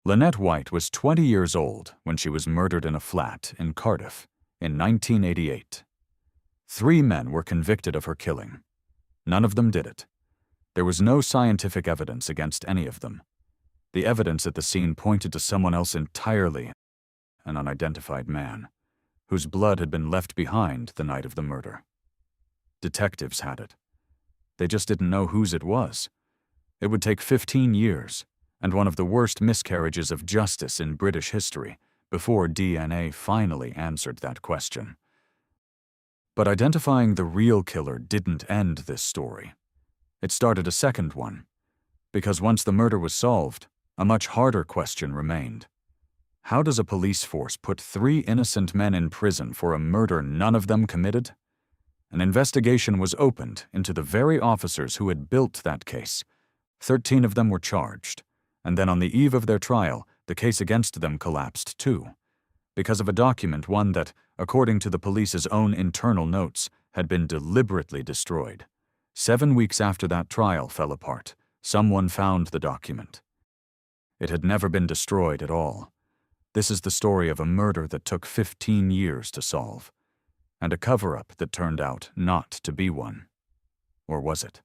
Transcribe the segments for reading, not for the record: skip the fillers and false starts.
Lynette White was 20 years old when she was murdered in a flat in Cardiff in 1988. 3 men were convicted of her killing. None of them did it. There was no scientific evidence against any of them. The evidence at the scene pointed to someone else entirely, an unidentified man, whose blood had been left behind the night of the murder. Detectives had it. They just didn't know whose it was. It would take 15 years, and one of the worst miscarriages of justice in British history, before DNA finally answered that question. But identifying the real killer didn't end this story. It started a second one, because once the murder was solved, a much harder question remained. How does a police force put 3 innocent men in prison for a murder none of them committed? An investigation was opened into the very officers who had built that case. 13 of them were charged, and then on the eve of their trial, the case against them collapsed too, because of a document, one that, according to the police's own internal notes, had been deliberately destroyed. 7 weeks after that trial fell apart, someone found the document. It had never been destroyed at all. This is the story of a murder that took 15 years to solve, and a cover-up that turned out not to be one. Or was it?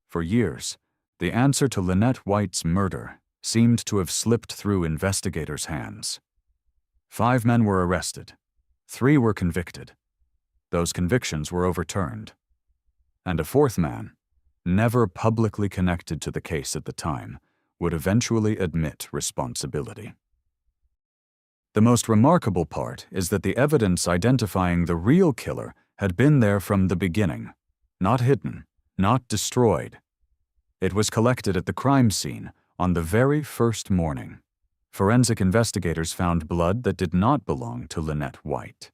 For years, the answer to Lynette White's murder seemed to have slipped through investigators' hands. 5 men were arrested. 3 were convicted. Those convictions were overturned. And a 4th man, never publicly connected to the case at the time, would eventually admit responsibility. The most remarkable part is that the evidence identifying the real killer had been there from the beginning, not hidden, not destroyed. It was collected at the crime scene on the very first morning. Forensic investigators found blood that did not belong to Lynette White.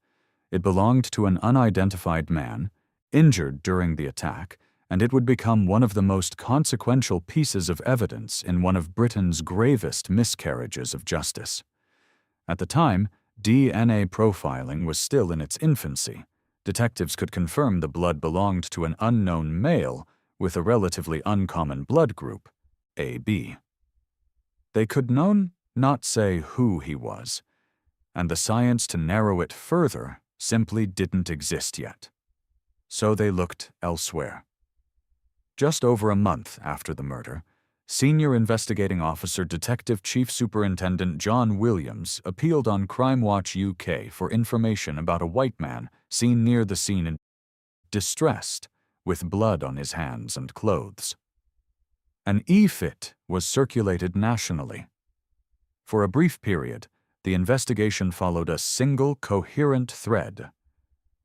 It belonged to an unidentified man, injured during the attack, and it would become one of the most consequential pieces of evidence in one of Britain's gravest miscarriages of justice. At the time, DNA profiling was still in its infancy. Detectives could confirm the blood belonged to an unknown male with a relatively uncommon blood group, AB. They could not say who he was, and the science to narrow it further simply didn't exist yet. So they looked elsewhere. Just over a month after the murder, Senior Investigating Officer Detective Chief Superintendent John Williams appealed on Crime Watch UK for information about a white man seen near the scene in distressed, with blood on his hands and clothes. An e-fit was circulated nationally. For a brief period, the investigation followed a single coherent thread: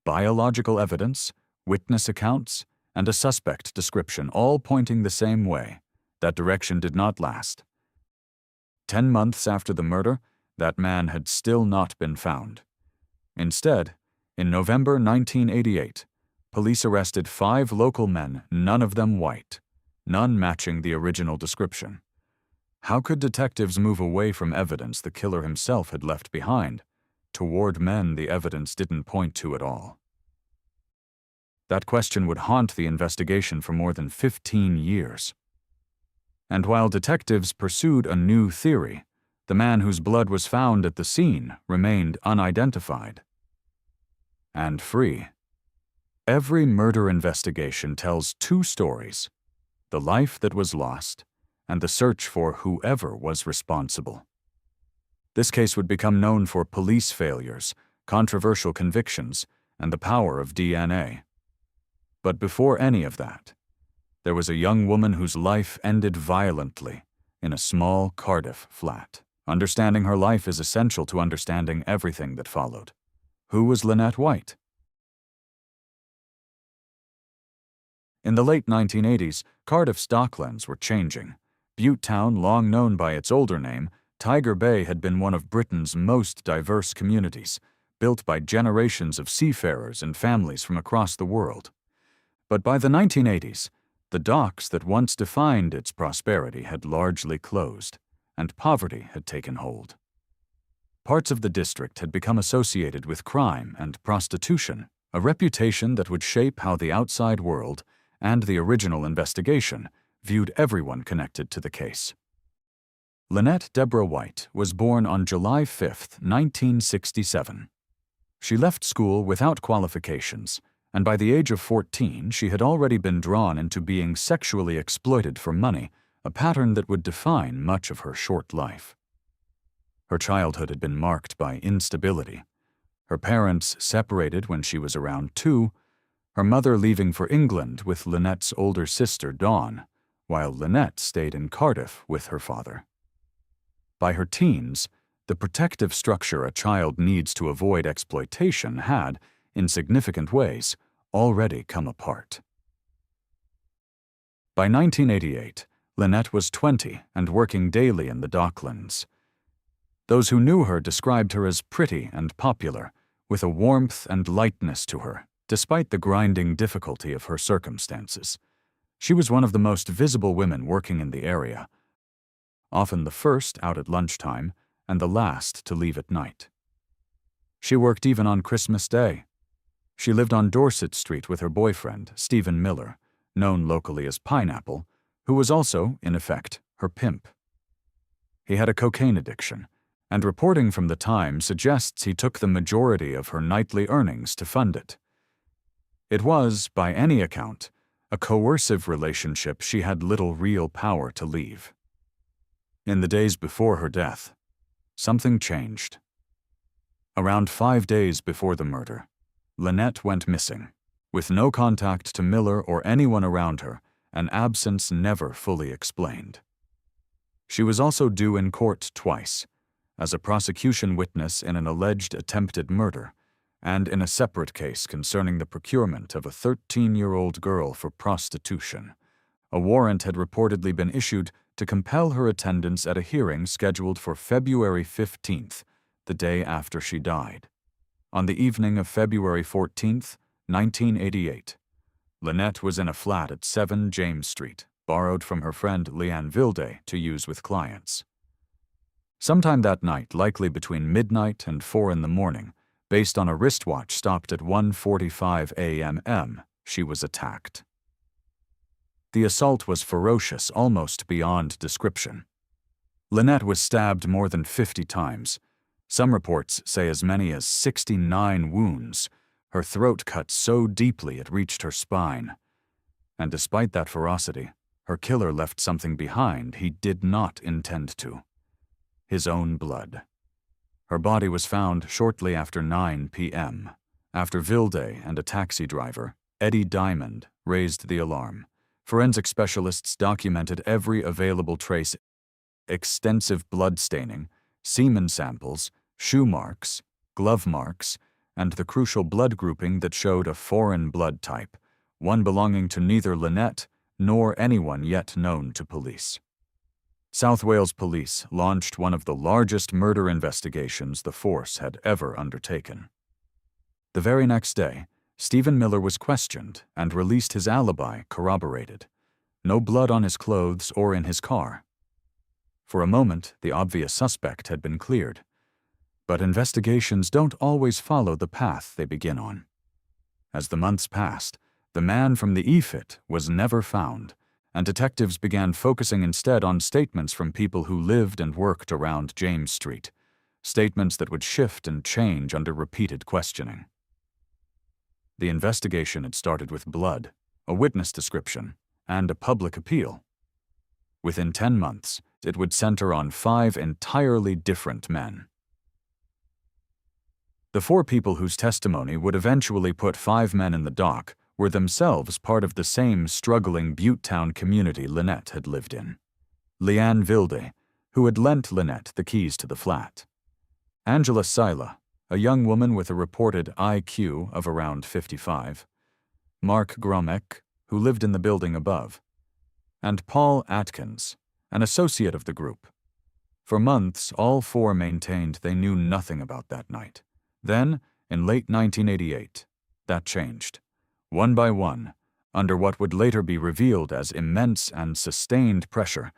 biological evidence, witness accounts, and a suspect description, all pointing the same way. That direction did not last. 10 months after the murder, that man had still not been found. Instead, in November 1988, police arrested 5 local men, none of them white, none matching the original description. How could detectives move away from evidence the killer himself had left behind, toward men the evidence didn't point to at all? That question would haunt the investigation for more than 15 years. And while detectives pursued a new theory, the man whose blood was found at the scene remained unidentified and free. Every murder investigation tells 2 stories: the life that was lost and the search for whoever was responsible. This case would become known for police failures, controversial convictions, and the power of DNA. But before any of that, there was a young woman whose life ended violently in a small Cardiff flat. Understanding her life is essential to understanding everything that followed. Who was Lynette White? In the late 1980s, Cardiff's docklands were changing. Butte Town, long known by its older name, Tiger Bay, had been one of Britain's most diverse communities, built by generations of seafarers and families from across the world. But by the 1980s, the docks that once defined its prosperity had largely closed, and poverty had taken hold. Parts of the district had become associated with crime and prostitution, a reputation that would shape how the outside world and the original investigation viewed everyone connected to the case. Lynette Deborah White was born on July 5, 1967. She left school without qualifications, and by the age of 14 she had already been drawn into being sexually exploited for money, a pattern that would define much of her short life. Her childhood had been marked by instability. Her parents separated when she was around 2, her mother leaving for England with Lynette's older sister Dawn, while Lynette stayed in Cardiff with her father. By her teens, the protective structure a child needs to avoid exploitation had, in significant ways, already come apart. By 1988, Lynette was 20 and working daily in the Docklands. Those who knew her described her as pretty and popular, with a warmth and lightness to her, despite the grinding difficulty of her circumstances. She was one of the most visible women working in the area, often the first out at lunchtime and the last to leave at night. She worked even on Christmas Day. She lived on Dorset Street with her boyfriend, Stephen Miller, known locally as Pineapple, who was also, in effect, her pimp. He had a cocaine addiction, and reporting from the Times suggests he took the majority of her nightly earnings to fund it. It was, by any account, a coercive relationship she had little real power to leave. In the days before her death, something changed. Around 5 days before the murder, Lynette went missing, with no contact to Miller or anyone around her, an absence never fully explained. She was also due in court twice, as a prosecution witness in an alleged attempted murder, and in a separate case concerning the procurement of a 13-year-old girl for prostitution. A warrant had reportedly been issued to compel her attendance at a hearing scheduled for February 15th, the day after she died. On the evening of February 14th, 1988, Lynette was in a flat at 7 James Street, borrowed from her friend Leanne Vilde to use with clients. Sometime that night, likely between midnight and 4 in the morning, based on a wristwatch stopped at 1:45 a.m., she was attacked. The assault was ferocious, almost beyond description. Lynette was stabbed more than 50 times. Some reports say as many as 69 wounds, her throat cut so deeply it reached her spine. And despite that ferocity, her killer left something behind he did not intend to: his own blood. Her body was found shortly after 9 p.m., after Vilde and a taxi driver, Eddie Diamond, raised the alarm. Forensic specialists documented every available trace: extensive blood staining, semen samples, shoe marks, glove marks, and the crucial blood grouping that showed a foreign blood type, one belonging to neither Lynette nor anyone yet known to police. South Wales Police launched one of the largest murder investigations the force had ever undertaken. The very next day, Stephen Miller was questioned and released, his alibi corroborated. No blood on his clothes or in his car. For a moment, the obvious suspect had been cleared. But investigations don't always follow the path they begin on. As the months passed, the man from the EFIT was never found, and detectives began focusing instead on statements from people who lived and worked around James Street, statements that would shift and change under repeated questioning. The investigation had started with blood, a witness description, and a public appeal. Within 10 months, it would center on 5 entirely different men. The 4 people whose testimony would eventually put 5 men in the dock were themselves part of the same struggling Buttetown community Lynette had lived in. Leanne Vilde, who had lent Lynette the keys to the flat. Angela Sila, a young woman with a reported IQ of around 55. Mark Gromek, who lived in the building above. And Paul Atkins, an associate of the group. For months, all 4 maintained they knew nothing about that night. Then, in late 1988, that changed. One by one, under what would later be revealed as immense and sustained pressure,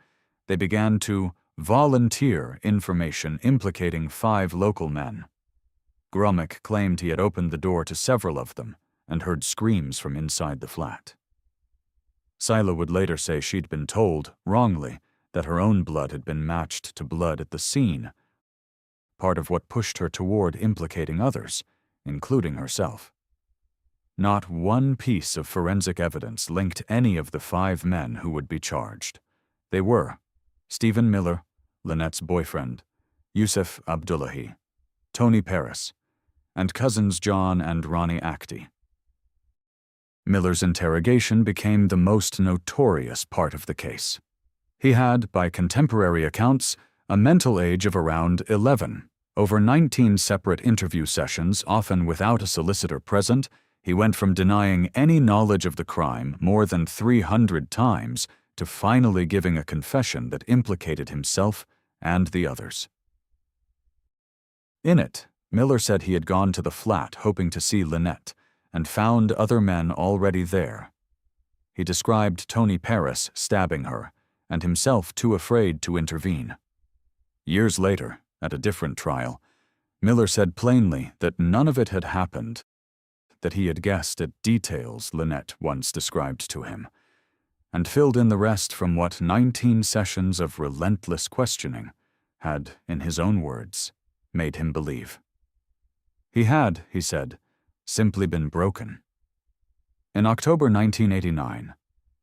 they began to volunteer information implicating 5 local men. Gromek claimed he had opened the door to several of them and heard screams from inside the flat. Sila would later say she'd been told, wrongly, that her own blood had been matched to blood at the scene, part of what pushed her toward implicating others, including herself. Not one piece of forensic evidence linked any of the 5 men who would be charged. They were Stephen Miller, Lynette's boyfriend, Yusuf Abdullahi, Tony Paris, and cousins John and Ronnie Actie. Miller's interrogation became the most notorious part of the case. He had, by contemporary accounts, a mental age of around 11. Over 19 separate interview sessions, often without a solicitor present, he went from denying any knowledge of the crime more than 300 times to finally giving a confession that implicated himself and the others. In it, Miller said he had gone to the flat hoping to see Lynette and found other men already there. He described Tony Paris stabbing her and himself too afraid to intervene. Years later, at a different trial, Miller said plainly that none of it had happened, that he had guessed at details Lynette once described to him, and filled in the rest from what 19 sessions of relentless questioning had, in his own words, made him believe. He had, he said, simply been broken. In October 1989,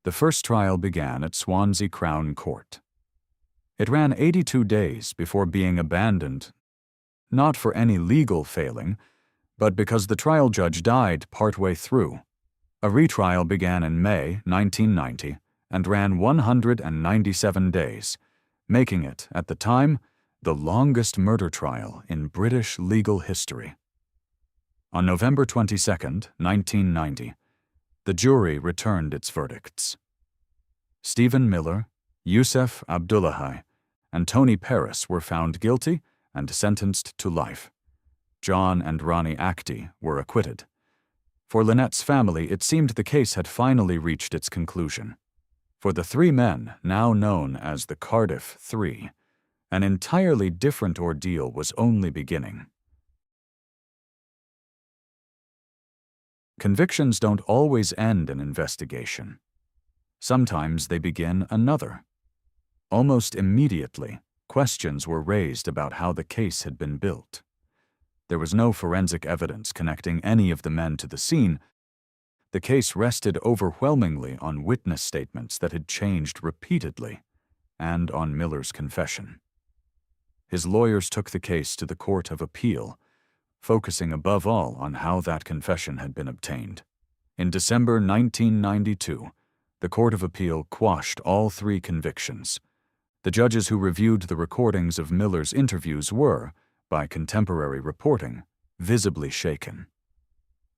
the first trial began at Swansea Crown Court. It ran 82 days before being abandoned, not for any legal failing, but because the trial judge died partway through. A retrial began in May 1990 and ran 197 days, making it, at the time, the longest murder trial in British legal history. On November 22, 1990, the jury returned its verdicts. Stephen Miller, Yusuf Abdullahi, and Tony Paris were found guilty and sentenced to life. John and Ronnie Actie were acquitted. For Lynette's family, it seemed the case had finally reached its conclusion. For the 3 men, now known as the Cardiff Three, an entirely different ordeal was only beginning. Convictions don't always end an investigation. Sometimes they begin another. Almost immediately, questions were raised about how the case had been built. There was no forensic evidence connecting any of the men to the scene. The case rested overwhelmingly on witness statements that had changed repeatedly, and on Miller's confession. His lawyers took the case to the Court of Appeal, focusing above all on how that confession had been obtained. In December 1992, the Court of Appeal quashed all 3 convictions. The judges who reviewed the recordings of Miller's interviews were, by contemporary reporting, visibly shaken.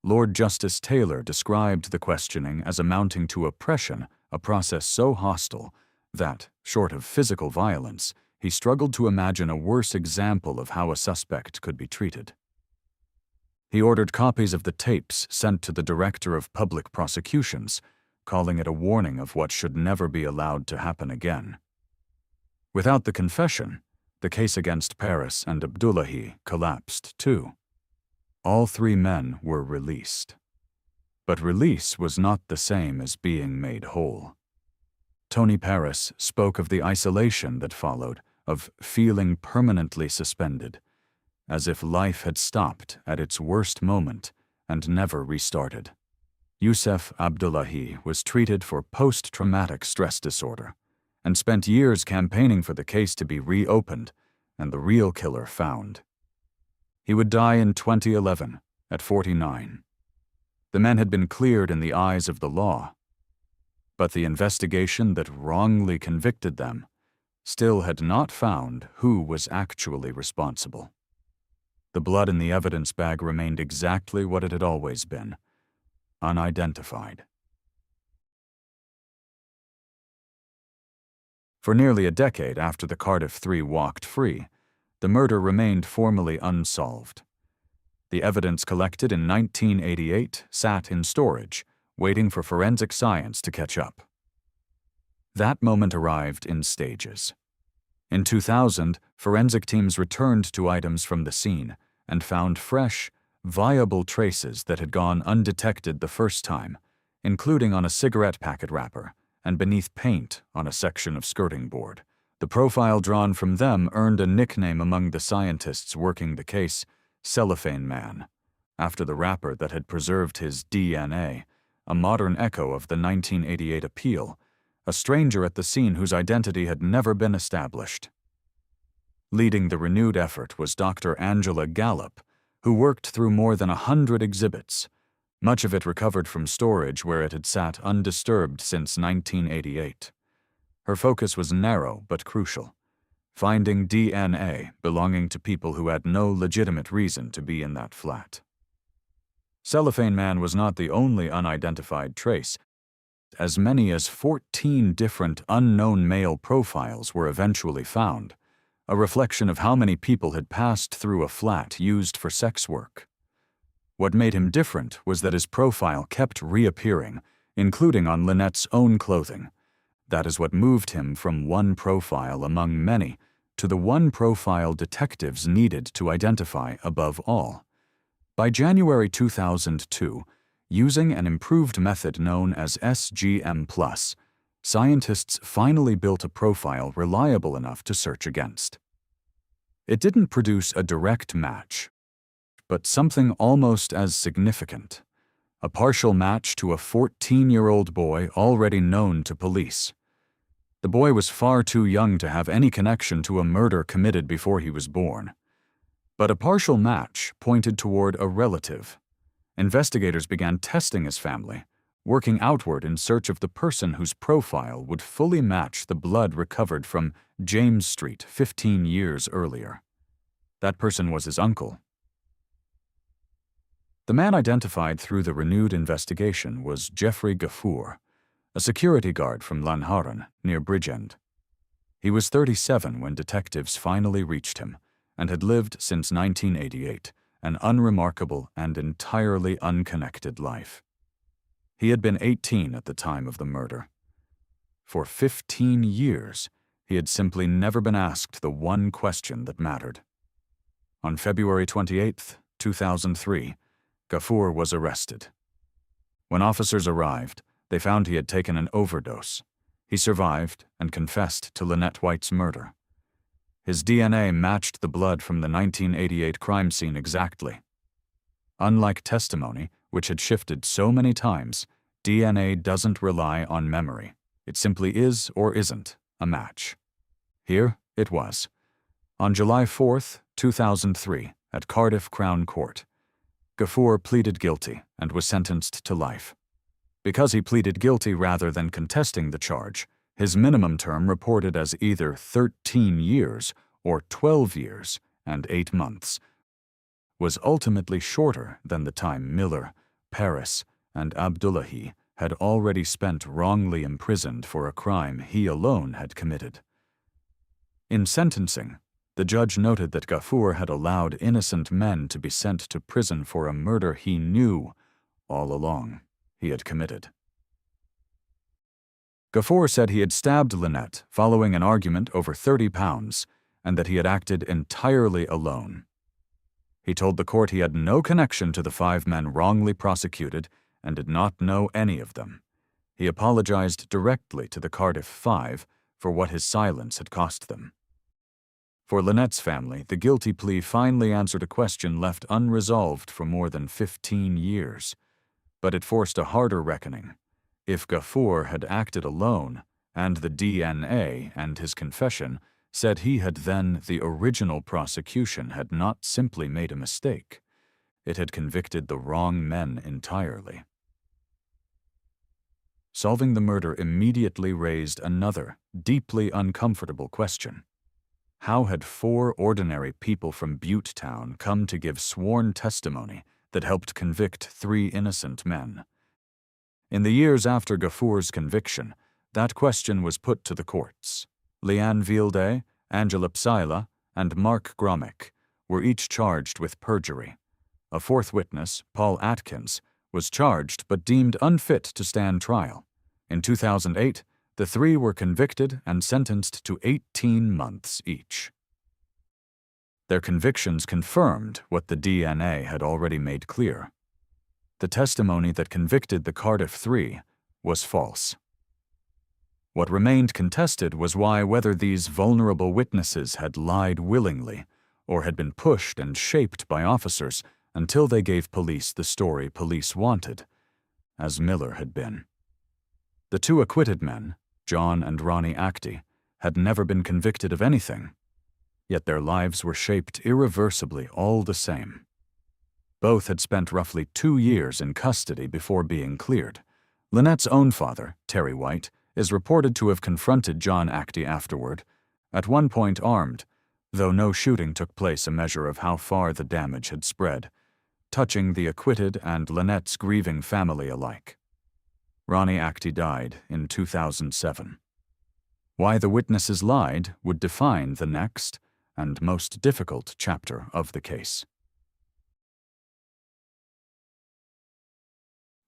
Lord Justice Taylor described the questioning as amounting to oppression, a process so hostile that, short of physical violence, he struggled to imagine a worse example of how a suspect could be treated. He ordered copies of the tapes sent to the Director of Public Prosecutions, calling it a warning of what should never be allowed to happen again. Without the confession, the case against Paris and Abdullahi collapsed too. All 3 men were released. But release was not the same as being made whole. Tony Paris spoke of the isolation that followed, of feeling permanently suspended, as if life had stopped at its worst moment and never restarted. Yusuf Abdullahi was treated for post-traumatic stress disorder and spent years campaigning for the case to be reopened and the real killer found. He would die in 2011 at 49. The men had been cleared in the eyes of the law, but the investigation that wrongly convicted them still had not found who was actually responsible. The blood in the evidence bag remained exactly what it had always been, unidentified. For nearly a decade after the Cardiff Three walked free, the murder remained formally unsolved. The evidence collected in 1988 sat in storage, waiting for forensic science to catch up. That moment arrived in stages. In 2000, forensic teams returned to items from the scene and found fresh, viable traces that had gone undetected the first time, including on a cigarette packet wrapper and beneath paint on a section of skirting board, The profile drawn from them earned a nickname among the scientists working the case, Cellophane Man, after the rapper that had preserved his DNA, a modern echo of the 1988 appeal, a stranger at the scene whose identity had never been established. Leading the renewed effort was Dr. Angela Gallup, who worked through more than 100 exhibits, much of it recovered from storage where it had sat undisturbed since 1988. Her focus was narrow but crucial, finding DNA belonging to people who had no legitimate reason to be in that flat. Cellophane Man was not the only unidentified trace. As many as 14 different unknown male profiles were eventually found, a reflection of how many people had passed through a flat used for sex work. What made him different was that his profile kept reappearing, including on Lynette's own clothing. That is what moved him from one profile among many to the one profile detectives needed to identify above all. By January 2002, using an improved method known as SGM+, scientists finally built a profile reliable enough to search against. It didn't produce a direct match, but something almost as significant: a partial match to a 14-year-old boy already known to police. The boy was far too young to have any connection to a murder committed before he was born. But a partial match pointed toward a relative. Investigators began testing his family, working outward in search of the person whose profile would fully match the blood recovered from James Street 15 years earlier. That person was his uncle. The man identified through the renewed investigation was Jeffrey Gafoor, a security guard from Lanharan, near Bridgend. He was 37 when detectives finally reached him, and had lived since 1988, an unremarkable and entirely unconnected life. He had been 18 at the time of the murder. For 15 years, he had simply never been asked the one question that mattered. On February 28, 2003, Gafoor was arrested. When officers arrived, they found he had taken an overdose. He survived and confessed to Lynette White's murder. His DNA matched the blood from the 1988 crime scene exactly. Unlike testimony, which had shifted so many times, DNA doesn't rely on memory. It simply is or isn't a match. Here it was. On July 4, 2003, at Cardiff Crown Court, Gafoor pleaded guilty and was sentenced to life. Because he pleaded guilty rather than contesting the charge, his minimum term reported as either 13 years or 12 years and 8 months was ultimately shorter than the time Miller, Paris, and Abdullahi had already spent wrongly imprisoned for a crime he alone had committed. In sentencing, the judge noted that Gafoor had allowed innocent men to be sent to prison for a murder he knew all along he had committed. Gafoor said he had stabbed Lynette following an argument over 30 pounds and that he had acted entirely alone. He told the court he had no connection to the 5 men wrongly prosecuted and did not know any of them. He apologized directly to the Cardiff 5 for what his silence had cost them. For Lynette's family, the guilty plea finally answered a question left unresolved for more than 15 years. But it forced a harder reckoning. If Gafoor had acted alone, and the DNA and his confession said he had, then the original prosecution had not simply made a mistake. It had convicted the wrong men entirely. Solving the murder immediately raised another, deeply uncomfortable question. How had 4 ordinary people from Butte Town come to give sworn testimony that helped convict 3 innocent men? In the years after Gafoor's conviction, that question was put to the courts. Leanne Vilde, Angela Psyla, and Mark Gromick were each charged with perjury. A 4th witness, Paul Atkins, was charged but deemed unfit to stand trial. In 2008, the 3 were convicted and sentenced to 18 months each. Their convictions confirmed what the DNA had already made clear. The testimony that convicted the Cardiff Three was false. What remained contested was whether these vulnerable witnesses had lied willingly or had been pushed and shaped by officers until they gave police the story police wanted, as Miller had been. The two acquitted men, John and Ronnie Actie, had never been convicted of anything, yet their lives were shaped irreversibly all the same. Both had spent roughly 2 years in custody before being cleared. Lynette's own father, Terry White, is reported to have confronted John Actie afterward, at one point armed, though no shooting took place, a measure of how far the damage had spread, touching the acquitted and Lynette's grieving family alike. Ronnie Actie died in 2007. Why the witnesses lied would define the next and most difficult chapter of the case.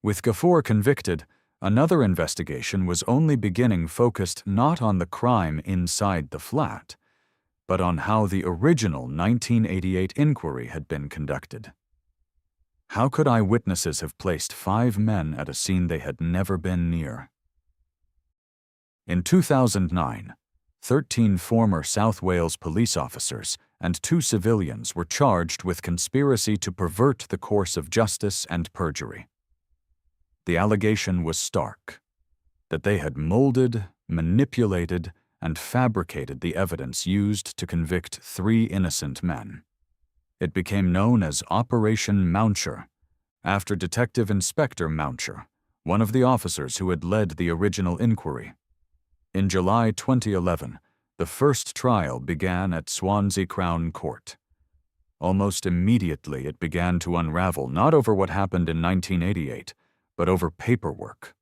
With Gafoor convicted, another investigation was only beginning, focused not on the crime inside the flat, but on how the original 1988 inquiry had been conducted. How could eyewitnesses have placed 5 men at a scene they had never been near? In 2009, 13 former South Wales police officers and 2 civilians were charged with conspiracy to pervert the course of justice and perjury. The allegation was stark, that they had molded, manipulated, and fabricated the evidence used to convict 3 innocent men. It became known as Operation Mouncher, after Detective Inspector Mouncher, one of the officers who had led the original inquiry. In July 2011, the first trial began at Swansea Crown Court. Almost immediately it began to unravel, not over what happened in 1988, but over paperwork.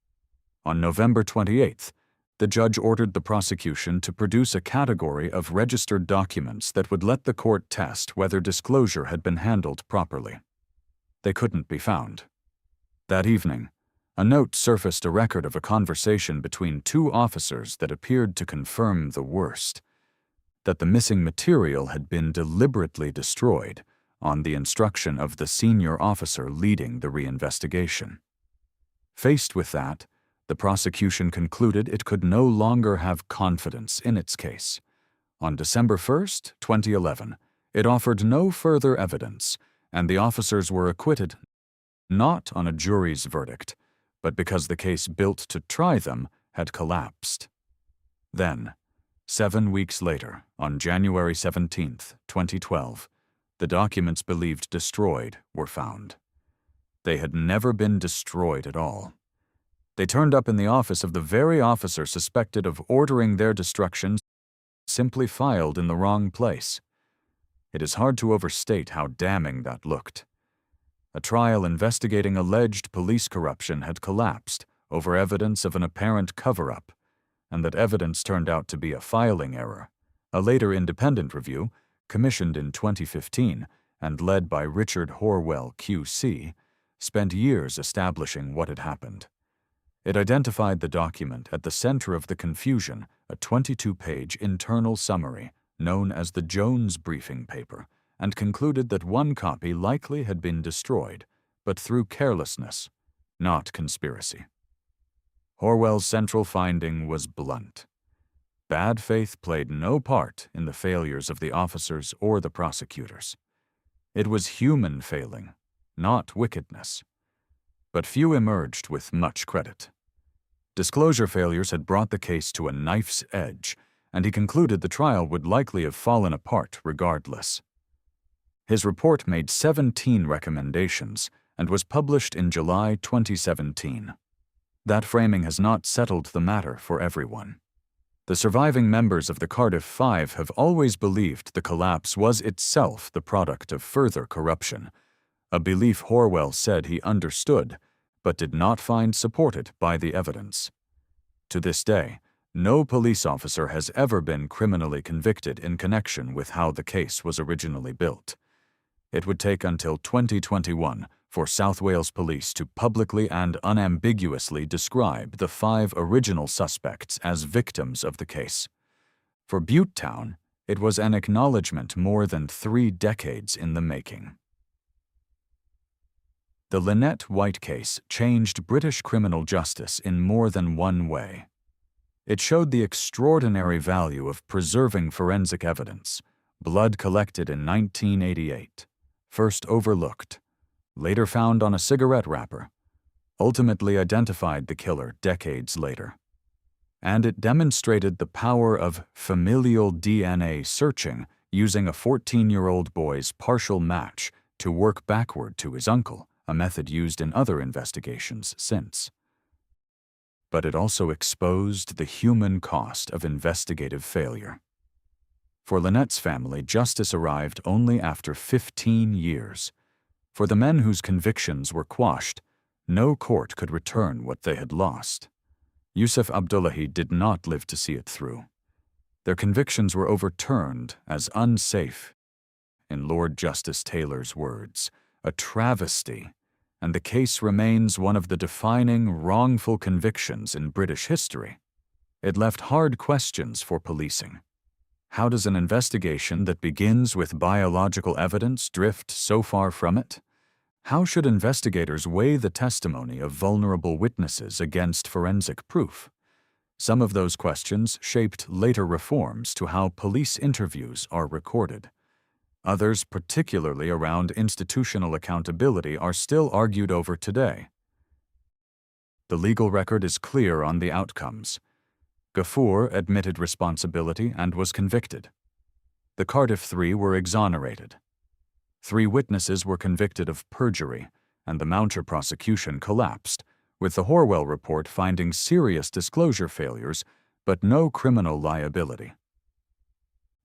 On November 28th, the judge ordered the prosecution to produce a category of registered documents that would let the court test whether disclosure had been handled properly. They couldn't be found. That evening, a note surfaced, a record of a conversation between 2 officers that appeared to confirm the worst, that the missing material had been deliberately destroyed on the instruction of the senior officer leading the reinvestigation. Faced with that, the prosecution concluded it could no longer have confidence in its case. On December 1, 2011, it offered no further evidence, and the officers were acquitted, not on a jury's verdict, but because the case built to try them had collapsed. Then, 7 weeks later, on January 17, 2012, the documents believed destroyed were found. They had never been destroyed at all. They turned up in the office of the very officer suspected of ordering their destruction, simply filed in the wrong place. It is hard to overstate how damning that looked. A trial investigating alleged police corruption had collapsed over evidence of an apparent cover-up, and that evidence turned out to be a filing error. A later independent review, commissioned in 2015 and led by Richard Horwell, QC, spent years establishing what had happened. It identified the document at the center of the confusion, a 22-page internal summary known as the Jones briefing paper, and concluded that one copy likely had been destroyed, but through carelessness, not conspiracy. Horwell's central finding was blunt. Bad faith played no part in the failures of the officers or the prosecutors. It was human failing, not wickedness. But few emerged with much credit. Disclosure failures had brought the case to a knife's edge, and he concluded the trial would likely have fallen apart regardless. His report made 17 recommendations and was published in July 2017. That framing has not settled the matter for everyone. The surviving members of the Cardiff Five have always believed the collapse was itself the product of further corruption, a belief Horwell said he understood, but did not find supported by the evidence. To this day, no police officer has ever been criminally convicted in connection with how the case was originally built. It would take until 2021 for South Wales Police to publicly and unambiguously describe the 5 original suspects as victims of the case. For Butte Town, it was an acknowledgement more than 3 decades in the making. The Lynette White case changed British criminal justice in more than one way. It showed the extraordinary value of preserving forensic evidence, blood collected in 1988, first overlooked, later found on a cigarette wrapper, ultimately identified the killer decades later. And it demonstrated the power of familial DNA searching using a 14-year-old boy's partial match to work backward to his uncle, a method used in other investigations since. But it also exposed the human cost of investigative failure. For Lynette's family, justice arrived only after 15 years. For the men whose convictions were quashed, no court could return what they had lost. Yusuf Abdullahi did not live to see it through. Their convictions were overturned as unsafe. In Lord Justice Taylor's words, a travesty, and the case remains one of the defining wrongful convictions in British history. It left hard questions for policing. How does an investigation that begins with biological evidence drift so far from it? How should investigators weigh the testimony of vulnerable witnesses against forensic proof? Some of those questions shaped later reforms to how police interviews are recorded. Others, particularly around institutional accountability, are still argued over today. The legal record is clear on the outcomes. Gafoor admitted responsibility and was convicted. The Cardiff Three were exonerated. 3 witnesses were convicted of perjury, and the Mouncher prosecution collapsed, with the Horwell report finding serious disclosure failures but no criminal liability.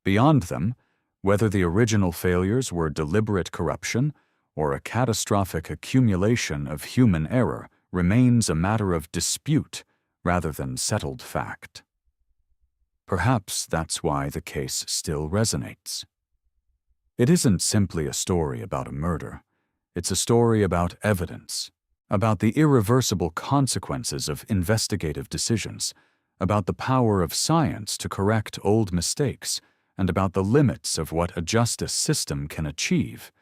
Beyond them, whether the original failures were deliberate corruption or a catastrophic accumulation of human error remains a matter of dispute rather than settled fact. Perhaps that's why the case still resonates. It isn't simply a story about a murder. It's a story about evidence, about the irreversible consequences of investigative decisions, about the power of science to correct old mistakes, and about the limits of what a justice system can achieve,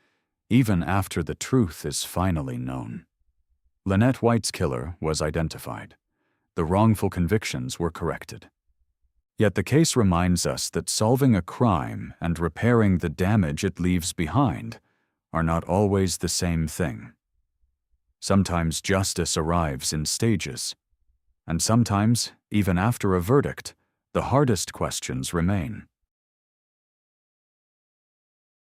even after the truth is finally known. Lynette White's killer was identified. The wrongful convictions were corrected. Yet the case reminds us that solving a crime and repairing the damage it leaves behind are not always the same thing. Sometimes justice arrives in stages, and sometimes, even after a verdict, the hardest questions remain.